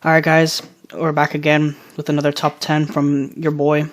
Alright guys, we're back again with another top 10 from your boy.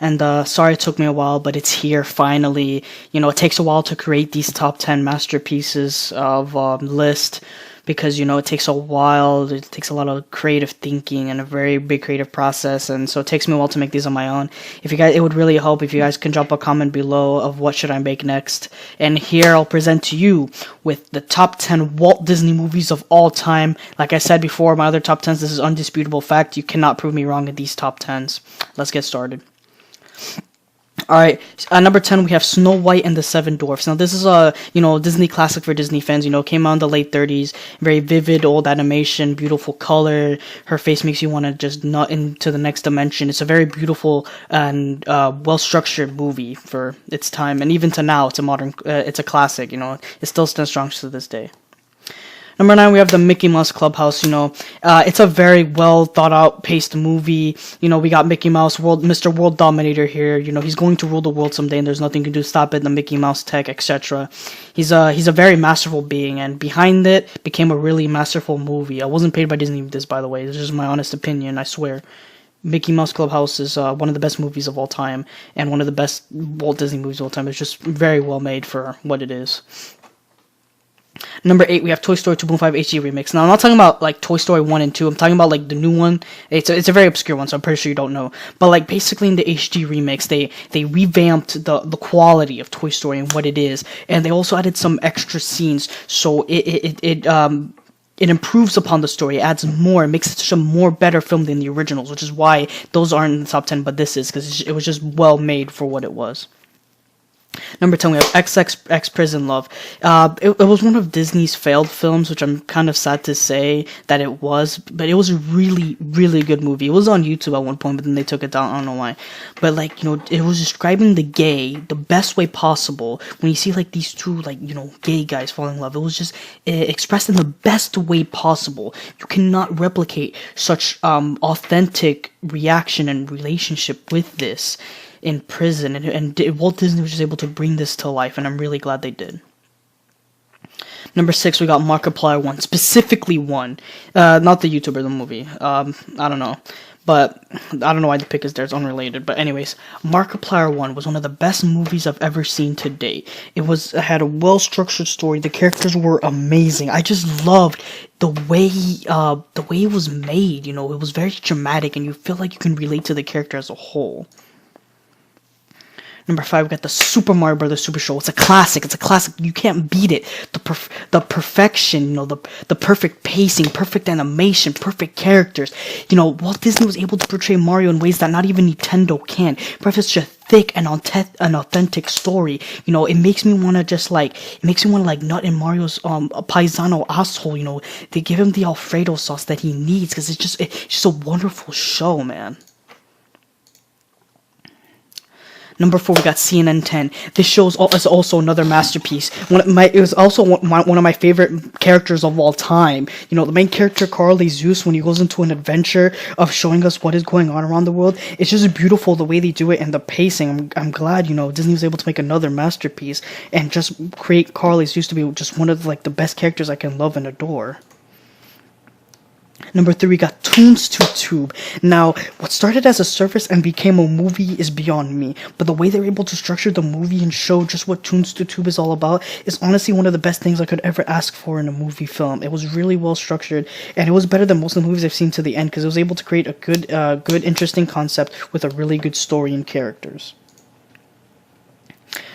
And sorry it took me a while, but it's here finally. It takes a while to create these top 10 masterpieces of list because, it takes a while. It takes a lot of creative thinking and a very big creative process. And so it takes me a while to make these on my own. It would really help if you guys can drop a comment below of what should I make next. And here I'll present to you with the top 10 Walt Disney movies of all time. Like I said before, my other top 10s, this is undisputable fact. You cannot prove me wrong in these top 10s. Let's get started. Alright, number 10 we have Snow White and the Seven Dwarfs. Now this is a, Disney classic for Disney fans, came out in the late 30s, very vivid old animation, beautiful color, her face makes you want to just nut into the next dimension. It's a very beautiful and well-structured movie for its time, and even to now, it's a classic, it still stands strong to this day. Number 9, we have the Mickey Mouse Clubhouse. It's a very well thought out, paced movie. We got Mickey Mouse, Mr. World Dominator here. He's going to rule the world someday, and there's nothing you can do to stop it. The Mickey Mouse tech, etc. He's a very masterful being, and behind it became a really masterful movie. I wasn't paid by Disney for this, by the way. This is my honest opinion. I swear. Mickey Mouse Clubhouse is one of the best movies of all time, and one of the best Walt Disney movies of all time. It's just very well made for what it is. Number 8, we have Toy Story 2.5 HD Remix. Now, I'm not talking about, Toy Story 1 and 2. I'm talking about, the new one. It's a very obscure one, so I'm pretty sure you don't know. But, basically in the HD Remix, they revamped the quality of Toy Story and what it is. And they also added some extra scenes, so it improves upon the story. It adds more. It makes it such a more better film than the originals, which is why those aren't in the top 10, but this is, because it was just well made for what it was. Number 10, we have XXX Prison Love. It was one of Disney's failed films, which I'm kind of sad to say that it was, but it was a really, really good movie. It was on YouTube at one point, but then they took it down. I don't know why. But, it was describing the gay the best way possible. When you see, these two, gay guys fall in love, it was just expressed in the best way possible. You cannot replicate such authentic reaction and relationship with this in prison, and Walt Disney was just able to bring this to life, and I'm really glad they did. Number 6, we got Markiplier 1, specifically 1, not the YouTuber, the movie. I don't know, but I don't know why the pick is there. It's unrelated, but anyways, Markiplier 1 was one of the best movies I've ever seen to date. It had a well-structured story. The characters were amazing. I just loved the way it was made. It was very dramatic, and you feel like you can relate to the character as a whole. Number 5, we got the Super Mario Bros. Super Show. It's a classic. You can't beat it. The perfection, the perfect pacing, perfect animation, perfect characters. Walt Disney was able to portray Mario in ways that not even Nintendo can. But such a thick and authentic story. It makes me want to nut in Mario's paisano asshole. They give him the Alfredo sauce that he needs, because it's just a wonderful show, man. Number 4, we got CNN 10. This show is also another masterpiece. It was also one of my favorite characters of all time. The main character, Carly Zeus, when he goes into an adventure of showing us what is going on around the world, it's just beautiful the way they do it and the pacing. I'm glad, Disney was able to make another masterpiece and just create Carly Zeus to be just one of the best characters I can love and adore. Number 3, we got Toons to Tube. Now, what started as a service and became a movie is beyond me, but the way they were able to structure the movie and show just what Toons to Tube is all about is honestly one of the best things I could ever ask for in a movie film. It was really well structured, and it was better than most of the movies I've seen to the end, because it was able to create a good, interesting concept with a really good story and characters.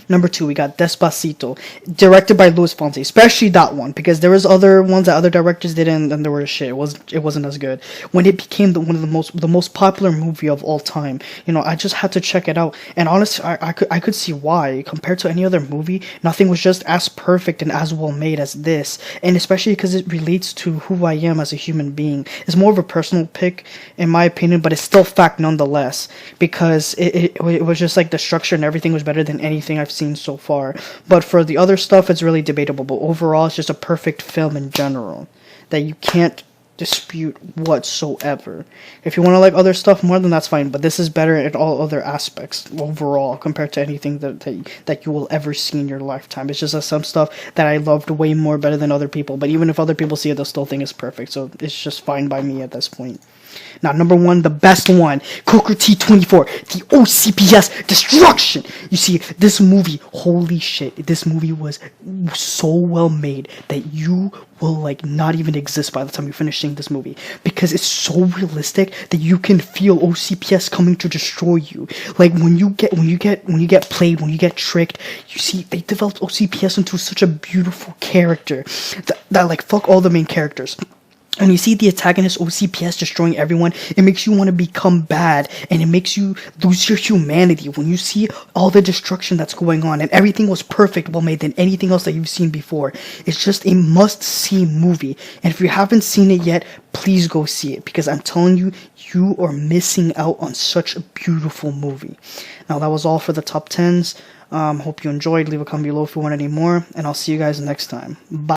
Number 2, we got Despacito, directed by Luis Fonsi, especially that one, because there was other ones that other directors did, and they were shit. It wasn't as good. When it became one of the most popular movie of all time, I just had to check it out, and honestly, I could see why. Compared to any other movie, nothing was just as perfect and as well made as this, and especially because it relates to who I am as a human being. It's more of a personal pick, in my opinion, but it's still fact nonetheless, because it was just the structure and everything was better than anything I've seen so far. But for the other stuff, it's really debatable, but overall it's just a perfect film in general that you can't dispute whatsoever. If you want to like other stuff more, then that's fine, but this is better in all other aspects overall compared to anything that you will ever see in your lifetime. It's just some stuff that I loved way more better than other people, but even if other people see it, they'll still think it's perfect, so it's just fine by me at this point. Now, number one, the best one, Coakley T24, the OCPS destruction. You see, this movie, holy shit, this movie was so well made that you will like not even exist by the time you finish seeing this movie, because it's so realistic that you can feel OCPS coming to destroy you. Like when you get played, when you get tricked, you see they developed OCPS into such a beautiful character that like fuck all the main characters. And you see the antagonist OCPS destroying everyone, it makes you want to become bad, and it makes you lose your humanity when you see all the destruction that's going on, and everything was perfect, well made than anything else that you've seen before. It's just a must-see movie, and if you haven't seen it yet, please go see it, because I'm telling you, you are missing out on such a beautiful movie. Now, that was all for the top 10s. Hope you enjoyed. Leave a comment below if you want any more, and I'll see you guys next time. Bye.